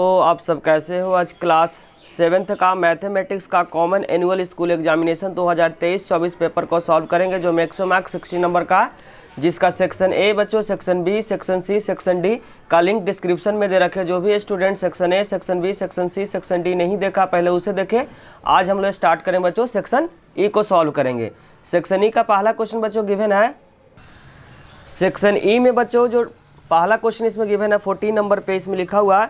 तो आप सब कैसे हो। आज क्लास 7th का मैथमेटिक्स का common annual school examination 2023-24 paper को सॉल्व करेंगे, जो मैक्सिमम मार्क्स 60 नंबर का, जिसका सेक्शन ए बच्चों, section B, section C, section D का लिंक डिस्क्रिप्शन में दे रखे। जो भी student section A, section B, section C, section D नहीं देखा पहले उसे देखे। आज हम लोग स्टार्ट करें बच्चों, सेक्शन ई को सॉल्व करेंगे। सेक्शन ई का पहला क्वेश्चन बच्चों गिवन है। सेक्शन ई में बच्चों जो पहला क्वेश्चन इसमें गिवन है 14 नंबर पे, इसमें लिखा हुआ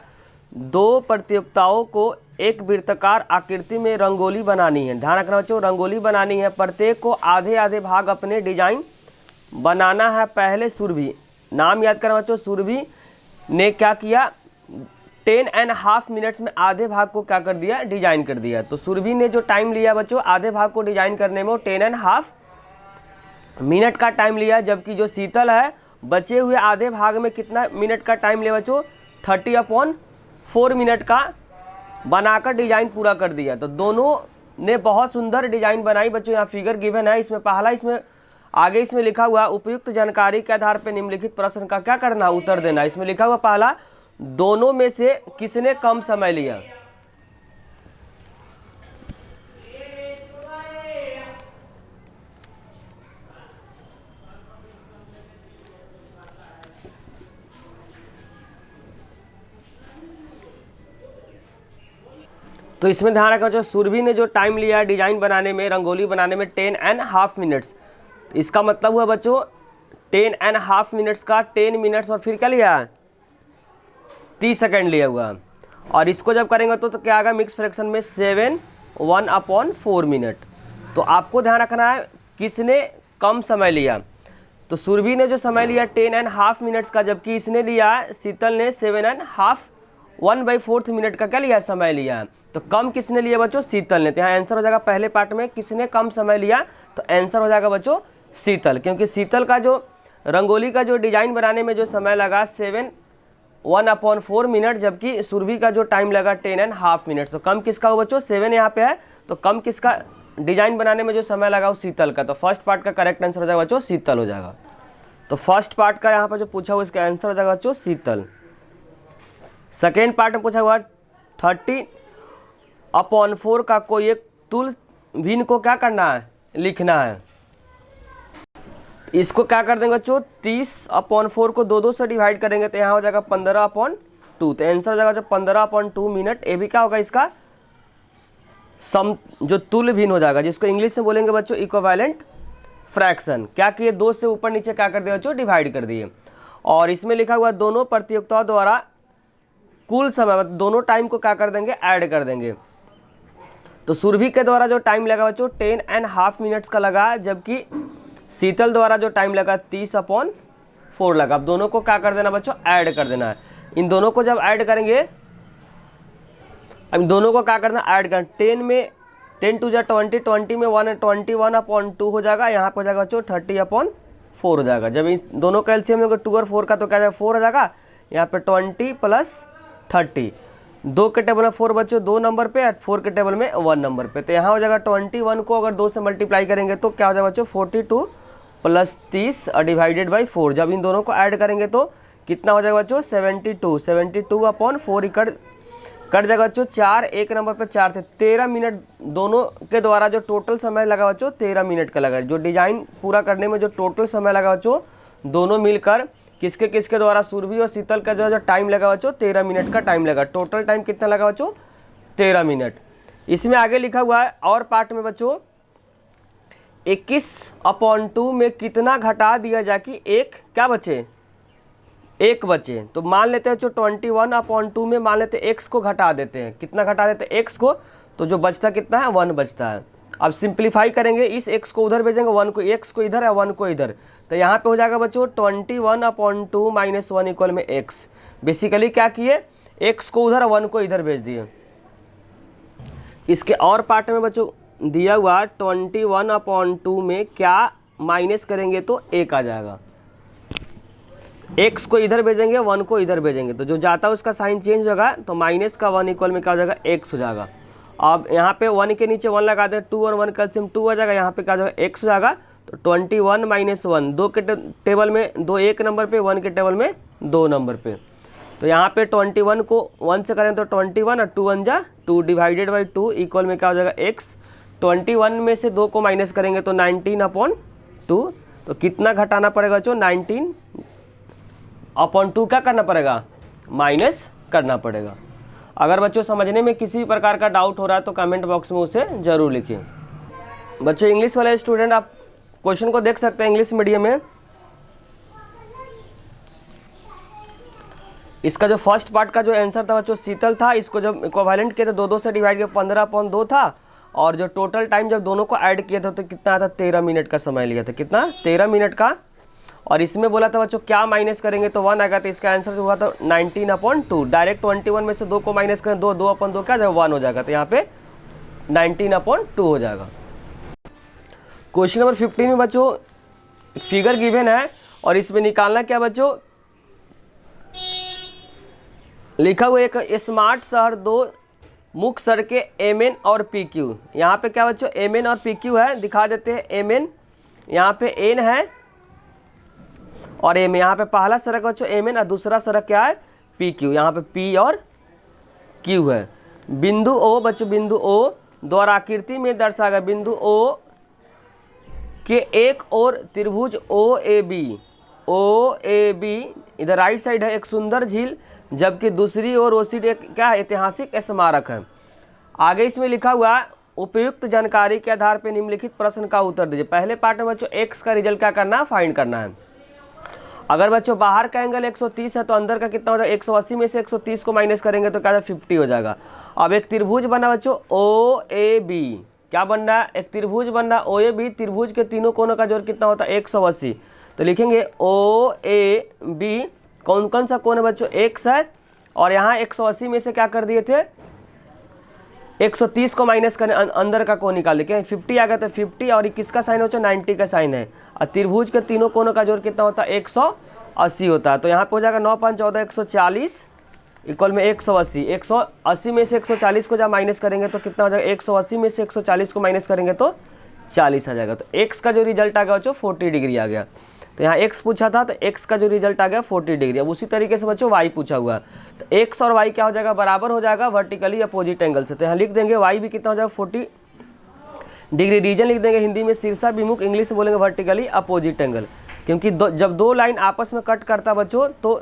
दो प्रतियोगिताओं को एक वृत्ताकार आकृति में रंगोली बनानी है। ध्यान रखना बच्चों, रंगोली बनानी है। प्रत्येक को आधे आधे भाग अपने डिजाइन बनाना है। पहले सुरभि, नाम याद करना बच्चों, सुरभि ने क्या किया, 10.5 मिनट्स में आधे भाग को क्या कर दिया, डिजाइन कर दिया। तो सुरभि ने जो टाइम लिया बच्चों आधे भाग को डिजाइन करने में, वो 10.5 मिनट का टाइम लिया। जबकि जो शीतल है बचे हुए आधे भाग में कितना मिनट का टाइम लिया बच्चों, 30/4 मिनट का बनाकर डिजाइन पूरा कर दिया। तो दोनों ने बहुत सुंदर डिजाइन बनाई बच्चों। यहाँ फिगर गिवन है, इसमें पहला इसमें आगे इसमें लिखा हुआ उपयुक्त जानकारी के आधार पर निम्नलिखित प्रश्न का क्या करना, उत्तर देना। इसमें लिखा हुआ पहला, दोनों में से किसने कम समय लिया। तो इसमें ध्यान रखना जो सुरभि ने जो टाइम लिया डिजाइन बनाने में, रंगोली बनाने में 10.5 मिनट्स। इसका मतलब हुआ बच्चों 10.5 मिनट्स का 10 मिनट्स और फिर क्या लिया, 30 सेकेंड लिया हुआ। और इसको जब करेंगे तो क्या आएगा, मिक्स फ्रैक्शन में 7 1/4 मिनट। तो आपको ध्यान रखना है किसने कम समय लिया। तो सुरभि ने जो समय लिया 10.5 मिनट्स का, जबकि इसने लिया, शीतल ने 7.5 1/4 मिनट का क्या लिया, समय लिया। तो कम किसने लिया बच्चों, शीतल ने। तो यहाँ आंसर हो जाएगा पहले पार्ट में किसने कम समय लिया, तो आंसर हो जाएगा बच्चों शीतल। क्योंकि शीतल का जो रंगोली का जो डिजाइन बनाने में जो समय लगा 7 1/4 मिनट, जबकि सुरभि का जो टाइम लगा 10.5 मिनट। तो कम किसका हो बच्चों, 7 यहाँ पे है, तो कम किसका डिजाइन बनाने में जो समय लगा वो शीतल का। तो फर्स्ट पार्ट का करेक्ट आंसर हो जाएगा बच्चों शीतल हो जाएगा। तो फर्स्ट पार्ट का यहाँ पर जो पूछा हुआ इसका आंसर हो जाएगा बच्चों शीतल। सेकेंड पार्ट में पूछा हुआ 30/4 का कोई एक तुल भिन्न को क्या करना है, लिखना है। इसको क्या कर देंगे बच्चों, 30/4 को 2 से डिवाइड करेंगे तो यहाँ हो जाएगा 15/2। तो आंसर हो जाएगा जो 15/2 मिनट। ये भी क्या होगा, इसका सम जो तुल्य भिन्न हो जाएगा, जिसको इंग्लिश में बोलेंगे बच्चों इक्विवेलेंट फ्रैक्शन। क्या किए, 2 से ऊपर नीचे क्या कर दिए बच्चों, डिवाइड कर दिए। और इसमें लिखा हुआ दोनों प्रतियोगिताओं द्वारा कुल समय, मतलब दोनों टाइम को क्या कर देंगे, ऐड कर देंगे। तो सुरभि के द्वारा जो टाइम लगा बच्चों 10.5 मिनट्स का लगा, जबकि शीतल द्वारा जो टाइम लगा 30/4 लगा। अब दोनों को क्या कर देना बच्चों, ऐड कर देना है। इन दोनों को जब ऐड करेंगे, अब दोनों को क्या करना, ऐड करना। 10 में 10 2 जा 20, 20 में 1 21/2 हो जाएगा। यहाँ पर हो जाएगा बच्चों 30/4 हो जाएगा। जब इन दोनों का एलसीएम होगा 2 और 4 का, तो क्या जाएगा 4 हो जाएगा। यहाँ पे 20 + 30, 2 के टेबल में 4 बच्चों 2 नंबर पे, 4 के टेबल में 1 नंबर पे। तो यहाँ हो जाएगा 21 को अगर 2 से मल्टीप्लाई करेंगे तो क्या हो जाएगा बच्चों 42 + 30 डिवाइडेड बाई 4। जब इन दोनों को ऐड करेंगे तो कितना हो जाएगा बच्चों 72, 72/4 कट जाएगा बच्चों 4, 1 नंबर पे 4 थे, 13 मिनट दोनों के द्वारा जो टोटल समय लगा बच्चों 13 मिनट का लगा। जो डिजाइन पूरा करने में जो टोटल समय लगा बच्चों, दोनों मिलकर किसके किसके द्वारा, सुरभि और शीतल का जो टाइम लगा बच्चों 13 मिनट का टाइम लगा। टोटल टाइम कितना लगा बच्चों, 13 मिनट। इसमें आगे लिखा हुआ है और पार्ट में बच्चों 21/2 में कितना घटा दिया जाए कि एक क्या बचे, 1 बचे। तो मान लेते हैं जो 21/2 में मान लेते हैं x को घटा देते हैं। कितना घटा देते हैं x को, तो जो बचता कितना है, 1 बचता है। अब सिंप्लीफाई करेंगे, इस x को उधर भेजेंगे, 1 को, x को इधर है 1 को इधर। तो यहाँ पे हो जाएगा बच्चों 21/2 - 1 इक्वल में x। बेसिकली क्या किए, x को उधर 1 को इधर भेज दिए। इसके और पार्ट में बच्चों दिया हुआ 21/2 में क्या माइनस करेंगे तो 1 आ जाएगा। x को इधर भेजेंगे, 1 को इधर भेजेंगे, तो जो जाता है उसका साइन चेंज होगा। तो माइनस का 1 इक्वल में क्या हो जाएगा, x हो जाएगा। अब यहाँ पे 1 के नीचे 1 लगा दें, 2 और 1 का एलसीएम 2 आ जाएगा। यहाँ पे क्या हो जाएगा, x हो जाएगा। तो 21 - 1, 2 के टेबल में 2 1 नंबर पे, 1 के टेबल में 2 नंबर पे। तो यहाँ पे 21 को 1 से करें तो 21 और 2 1 जा 2 डिवाइडेड बाई 2 इक्वल में क्या हो जाएगा x। 21 में से 2 को माइनस करेंगे तो 19/2। तो कितना घटाना पड़ेगा बच्चों, 19/2 क्या करना पड़ेगा, माइनस करना पड़ेगा। अगर बच्चों समझने में किसी प्रकार का डाउट हो रहा है तो कमेंट बॉक्स में उसे ज़रूर लिखिए। बच्चों इंग्लिश वाले स्टूडेंट आप क्वेश्चन को देख सकते हैं इंग्लिश मीडियम में। इसका जो फर्स्ट पार्ट का जो आंसर था बच्चों शीतल था, इसको जब इक्विवेलेंट किए थे 2 से डिवाइड किया 15/2 था, और जो टोटल टाइम जब दोनों को ऐड किया था तो कितना था, 13 मिनट का समय लिया था। कितना, 13 मिनट का। और इसमें बोला था बच्चों क्या माइनस करेंगे तो 1 आएगा, तो इसका आंसर जो हुआ था 19/2। डायरेक्ट 21 में से 2 को माइनस करें 2/2 क्या जाएगा, 1 हो जाएगा, तो यहाँ पे 19/2 हो जाएगा। क्वेश्चन नंबर 15 में बच्चों फिगर गिवन है और इसमें निकालना क्या बच्चों, लिखा हुआ एक स्मार्ट शहर 2 मुख्य सड़कें MN और PQ। यहाँ पे क्या बच्चों MN और PQ है, दिखा देते हैं। MN यहाँ पे N है और M, यहाँ पे पहला सड़क बच्चों MN और दूसरा सड़क क्या है PQ। यहाँ पे P और Q है। बिंदु O बच्चों, बिंदु O द्वारा आकृति में दर्शाया गया बिंदु O के एक और त्रिभुज OAB इधर राइट साइड है एक सुंदर झील, जबकि दूसरी ओर ओसिड एक क्या है, ऐतिहासिक स्मारक है। आगे इसमें लिखा हुआ है उपयुक्त जानकारी के आधार पर निम्नलिखित प्रश्न का उत्तर दीजिए। पहले पार्ट में बच्चों x का रिजल्ट क्या करना है, फाइंड करना है। अगर बच्चों बाहर का एंगल 130 है तो अंदर का कितना हो जाएगा, 180 में से 130 को माइनस करेंगे तो क्या 50 हो जाएगा। अब एक त्रिभुज बना बच्चों OAB, क्या बन रहा है, एक त्रिभुज बन रहा है OAB। त्रिभुज के तीनों कोनों का जोड़ कितना होता है, 180। तो लिखेंगे OAB, कौन कौन सा कोण है बच्चों, x है, और यहाँ 180 में से क्या कर दिए थे, 130 को माइनस करें, अंदर का कोण निकाल दें, 50 आ गया तो 50, और किसका साइन हो, 90 का साइन है। और त्रिभुज के तीनों कोनों का जोड़ कितना होता है, 180 होता है। तो यहाँ पे हो जाएगा 9 5 14 140 इक्वल में 180। 180 में से 140 को जब माइनस करेंगे तो कितना हो जाएगा, 180 में से 140 को माइनस करेंगे तो 40 आ जाएगा। तो x का जो रिजल्ट आ गया बच्चों 40 डिग्री आ गया। तो यहाँ x पूछा था तो x का जो रिजल्ट आ गया 40 डिग्री। अब उसी तरीके से बच्चों y पूछा हुआ है, तो x और y क्या हो जाएगा, बराबर हो जाएगा वर्टिकली अपोजिट एंगल से। तो यहाँ लिख देंगे y भी कितना हो जाएगा 40 डिग्री। रीजन लिख देंगे हिंदी में शीर्षाभिमुख, इंग्लिश में बोलेंगे वर्टिकली अपोजिट एंगल, क्योंकि जब 2 लाइन आपस में कट करता बच्चों तो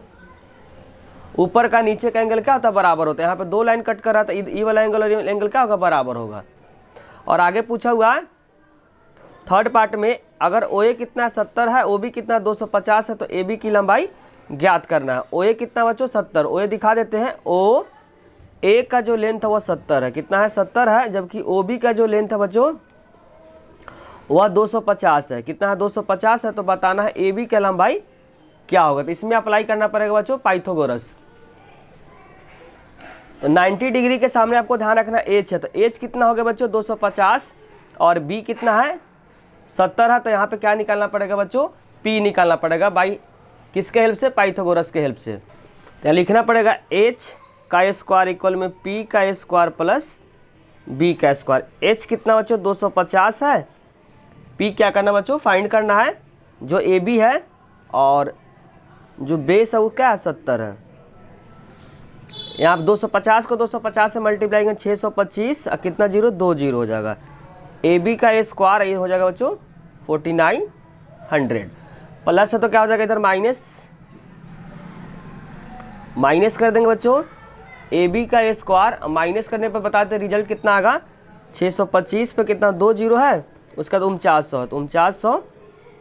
ऊपर का नीचे का एंगल क्या होता है, बराबर होता है। यहाँ पे 2 लाइन कट कर रहा था, ये वाला एंगल और एंगल क्या होगा, बराबर होगा। और आगे पूछा हुआ है थर्ड पार्ट में, अगर OA कितना 70 है, OB कितना 250 है, तो AB की लंबाई ज्ञात करना है। OA कितना बच्चों 70, OA दिखा देते हैं। OA का जो लेंथ है वह 70 है, कितना है 70 है, जबकि OB का जो लेंथ है बच्चों वह 250 है, कितना है 250 है। तो बताना है AB की लंबाई क्या होगा। तो इसमें अप्लाई करना पड़ेगा बच्चों पाइथागोरस। तो 90 डिग्री के सामने आपको ध्यान रखना H है, तो H कितना हो गया बच्चों 250, और B कितना है 70 है। तो यहाँ पे क्या निकालना पड़ेगा बच्चों, P निकालना पड़ेगा बाई किसके हेल्प से, पाइथागोरस के हेल्प से। तो लिखना पड़ेगा H का स्क्वायर इक्वल में P का स्क्वायर प्लस B का स्क्वायर। H कितना बच्चों 250 है, P क्या करना बच्चों, फाइंड करना है, जो AB है, और जो बेस है वो क्या है 70 है। यहाँ 250 को 250 से मल्टीप्लाई करेंगे 625, और कितना जीरो 2 जीरो हो जाएगा। AB का स्क्वायर ये हो जाएगा बच्चों 4900, प्लस है तो क्या हो जाएगा इधर माइनस कर देंगे बच्चों। AB का स्क्वायर माइनस करने पर बताते रिजल्ट कितना आएगा, 625 पे कितना 2 जीरो है, उसका तो 4900 है, तो 4900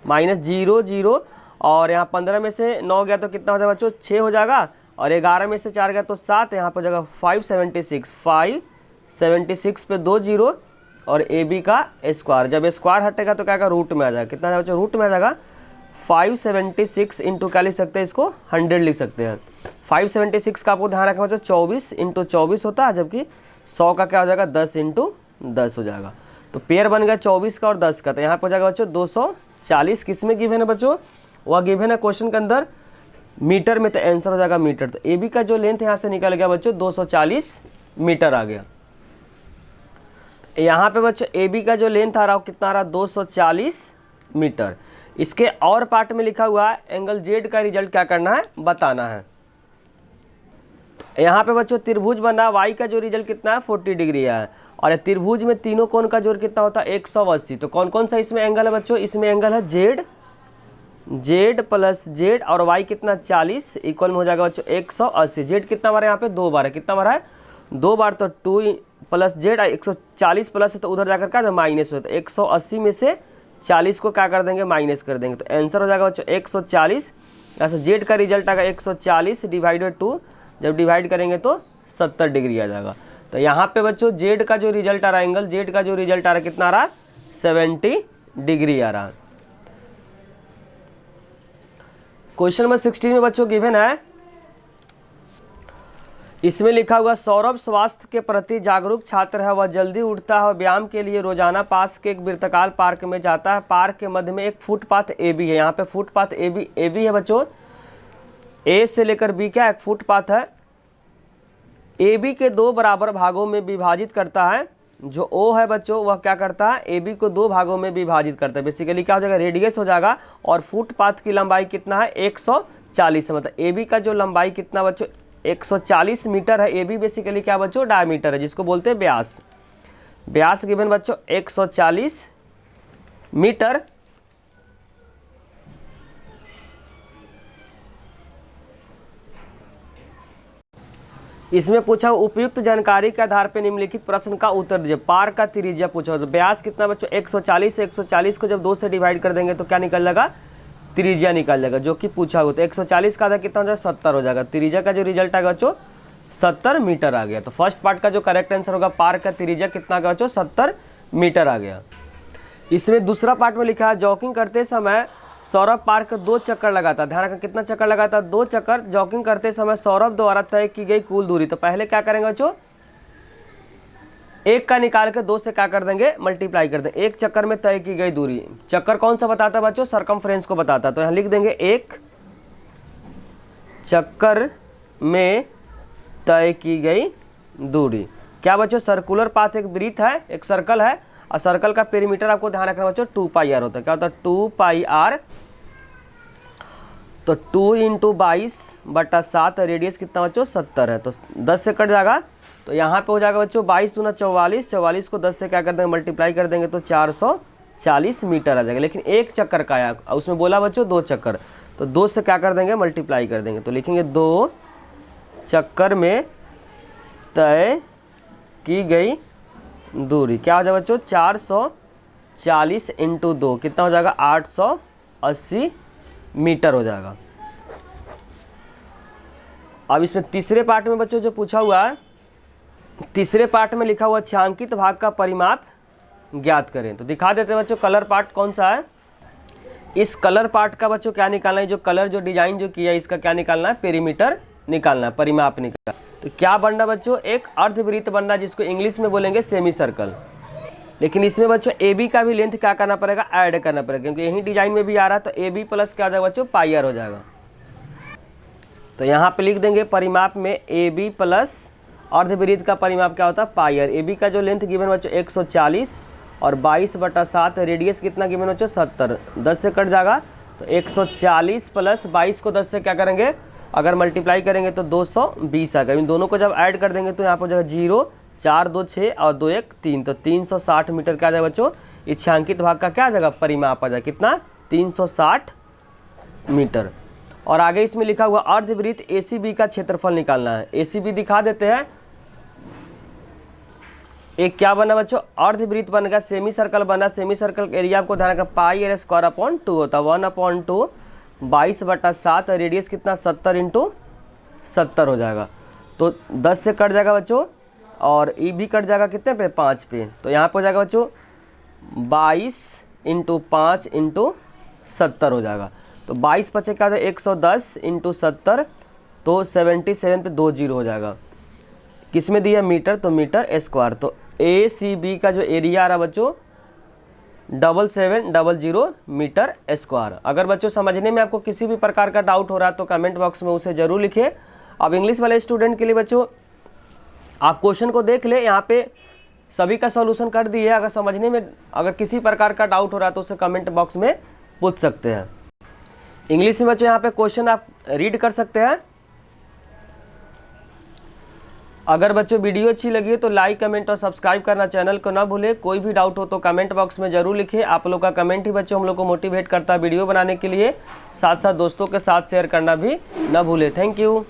माइनस 0 0, और यहाँ 15 में से 9 गया तो कितना हो जाएगा बच्चों 6 हो जाएगा, और 11 में से 4 गया तो 7, यहाँ पर हो जाएगा 576 पे 2 जीरो, और AB का स्क्वायर, जब स्क्वायर हटेगा तो क्या का रूट में आ जाएगा, कितना बच्चों रूट में आ जाएगा 576 इंटू क्या लिख सकते हैं, इसको 100 लिख सकते हैं। 576 का आपको ध्यान रखना बच्चों 24 इंटू 24 होता है, जबकि 100 का क्या हो जाएगा 10 इंटू 10 हो जाएगा। तो पेयर बन गया 24 का और 10 का, तो यहाँ पर हो जाएगा बच्चों 240। किस में गिवन है बच्चों, वह गिवन है क्वेश्चन के अंदर मीटर में, तो आंसर हो जाएगा मीटर। तो AB का जो लेंथ यहाँ से निकल गया बच्चों 240 मीटर आ गया। यहाँ पे बच्चों AB का जो लेंथ आ रहा है कितना आ रहा है 240 मीटर। इसके और पार्ट में लिखा हुआ है एंगल Z का रिजल्ट क्या करना है, बताना है। यहाँ पे बच्चों त्रिभुज बन रहा है, वाई का जो रिजल्ट कितना है 40 डिग्री है, और त्रिभुज में तीनों कोण का जोड़ कितना होता है 180। तो कौन कौन सा इसमें एंगल है बच्चों, इसमें एंगल है जेड, जेड प्लस जेड, और वाई कितना 40 इक्वल में हो जाएगा बच्चों 180। जेड कितना बार है यहाँ पे 2 बार है, कितना बार है 2 बार, तो 2 प्लस जेड 140 प्लस है तो उधर जाकर क्या माइनस हो, तो 180 में से 40 को क्या कर देंगे माइनस कर देंगे, तो आंसर हो जाएगा बच्चों 140। ऐसे जेड का रिजल्ट आएगा 140 डिवाइडेड 2, जब डिवाइड करेंगे तो 70 डिग्री आ जाएगा। तो यहाँ पे बच्चों जेड का जो रिजल्ट आ रहा है, एंगल जेड का जो रिजल्ट आ रहा है कितना आ रहा है 70 डिग्री आ रहा है। क्वेश्चन नंबर 16 में बच्चों गिवन है, इसमें लिखा हुआ सौरभ स्वास्थ्य के प्रति जागरूक छात्र है, वह जल्दी उठता है और व्यायाम के लिए रोजाना पास के एक वृत्ताकार पार्क में जाता है। पार्क के मध्य में एक फुटपाथ ए बी है, यहाँ पे फुटपाथ ए बी है बच्चों, ए से लेकर बी क्या एक फुटपाथ है, ए बी के 2 बराबर भागों में विभाजित करता है। जो ओ है बच्चों वह क्या करता है, ए बी को 2 भागों में विभाजित करता है। बेसिकली क्या हो जाएगा रेडियस हो जाएगा, और फुटपाथ की लंबाई कितना है 140 है, मतलब ए बी का जो लंबाई कितना बच्चों 140 मीटर है। ए बी बेसिकली क्या बच्चों डायमीटर है, जिसको बोलते हैं व्यास। व्यास गिवन बच्चों 140 मीटर। इसमें पूछा उपयुक्त जानकारी के आधार पर निम्नलिखित प्रश्न का उत्तर दीजिए। पार्क का त्रिज्या पूछा, तो व्यास कितना बच्चों 140 है, 140 को जब 2 से डिवाइड कर देंगे तो क्या निकल जाएगा त्रिज्या निकल जाएगा, जो कि पूछा हुआ। तो 140 का आधा कितना हो जाएगा 70 हो जाएगा। त्रिज्या का जो रिजल्ट आएगा बच्चों 70 मीटर आ गया। तो फर्स्ट पार्ट का जो करेक्ट आंसर होगा पार्क का त्रिज्या कितना आ गया बच्चों 70 मीटर आ गया। इसमें दूसरा पार्ट में लिखा है जॉगिंग करते समय सौरभ पार्क 2 चक्कर लगाता है। ध्यान रखना कितना चक्कर लगाता है 2 चक्कर। जॉगिंग करते समय सौरभ द्वारा तय की गई कुल दूरी, तो पहले क्या करेंगे बच्चों 1 का निकाल के 2 से क्या कर देंगे मल्टीप्लाई कर देंगे। 1 चक्कर में तय की गई दूरी, चक्कर कौन सा बताता है बच्चों सरकमफ्रेंस को बताता है। तो यहाँ लिख देंगे 1 चक्कर में तय की गई दूरी। क्या बच्चों सर्कुलर पाथ एक वृत्त है, एक सर्कल है, और सर्कल का पेरीमीटर आपको ध्यान रखना बच्चों 2 पाई आर होता है। क्या होता है 2 पाई आर, तो 2 × 22/7, रेडियस कितना बच्चों 70 है, तो 10 से कट जाएगा। तो यहाँ पे हो जाएगा बच्चों 22 × 44, 44 को 10 से क्या कर देंगे मल्टीप्लाई कर देंगे तो 440 मीटर आ जाएगा। लेकिन 1 चक्कर का आया, उसमें बोला बच्चों 2 चक्कर, तो 2 से क्या कर देंगे मल्टीप्लाई कर देंगे, तो लिखेंगे 2 चक्कर में तय की गई दूरी। क्या हो जाएगा बच्चों 440 × 2 कितना हो जाएगा 880 मीटर हो जाएगा। अब इसमें तीसरे पार्ट में बच्चों जो पूछा हुआ है, तीसरे पार्ट में लिखा हुआ छायांकित भाग का परिमाप ज्ञात करें। तो दिखा देते हैं बच्चों कलर पार्ट कौन सा है। इस कलर पार्ट का बच्चों क्या निकालना है, जो कलर जो डिजाइन जो किया है इसका क्या निकालना है पेरीमीटर निकालना है, परिमाप निकालना। तो क्या बनना बच्चों एक अर्धवृत्त बनना, जिसको इंग्लिश में बोलेंगे सेमी सर्कल। लेकिन इसमें बच्चों ए बी का भी लेंथ क्या करना पड़ेगा ऐड करना पड़ेगा, क्योंकि यही डिजाइन में भी आ रहा है। तो ए बी प्लस क्या हो जाएगा बच्चों पाई आर हो जाएगा। तो यहाँ पे लिख देंगे परिमाप में ए बी प्लस अर्धवृत्त का परिमाप क्या होता है पाई आर। ए बी का जो लेंथ गिवन बच्चों 140 और 22/7, रेडियस कितना गिवन बच्चों 70, 10 से कट जाएगा। तो 140 प्लस 22 को 10 से क्या करेंगे अगर मल्टीप्लाई करेंगे तो 220 आ गया। इन दोनों को जब ऐड कर देंगे तो यहाँ पर हो जाएगा 0, 4, 2, 6 और 2, 1, 3, तो 360 मीटर क्या आ जाएगा बच्चों इस छायांकित भाग का क्या आ जाएगा परिमाप आ जाएगा कितना 360 मीटर। और आगे इसमें लिखा हुआ अर्धवृत्त ACB का क्षेत्रफल निकालना है। ACB दिखा देते हैं। एक क्या बना बच्चों अर्धवृत्त बन गया, सेमी सर्कल बना। सेमी सर्कल एरिया आपको ध्यान रखना पाई आर स्क्वायर अपॉन 2 होता है, 1/2 22/7, रेडियस कितना 70 × 70 हो जाएगा। तो 10 से कट जाएगा बच्चों और ई भी कट जाएगा कितने पे 5 पे। तो यहाँ पे हो जाएगा बच्चों 22 × 5 × 70 हो जाएगा। तो 22 बचे क्या 110 × 70, तो 77 पे 2 0 हो जाएगा। किस में दिया मीटर, तो मीटर स्क्वायर। तो ACB का जो एरिया आ रहा बच्चों 7700 मीटर स्क्वायर। अगर बच्चों समझने में आपको किसी भी प्रकार का डाउट हो रहा है तो कमेंट बॉक्स में उसे जरूर लिखिए। अब इंग्लिश वाले स्टूडेंट के लिए बच्चों आप क्वेश्चन को देख ले, यहाँ पे सभी का सॉल्यूशन कर दिए। अगर समझने में अगर किसी प्रकार का डाउट हो रहा है तो उसे कमेंट बॉक्स में पूछ सकते हैं। इंग्लिश में बच्चों यहाँ पे क्वेश्चन आप रीड कर सकते हैं। अगर बच्चों वीडियो अच्छी लगी है तो लाइक, कमेंट और सब्सक्राइब करना चैनल को ना भूले। कोई भी डाउट हो तो कमेंट बॉक्स में जरूर लिखें। आप लोग का कमेंट ही बच्चों हम लोग को मोटिवेट करता है वीडियो बनाने के लिए। साथ साथ दोस्तों के साथ शेयर करना भी ना भूले। Thank you.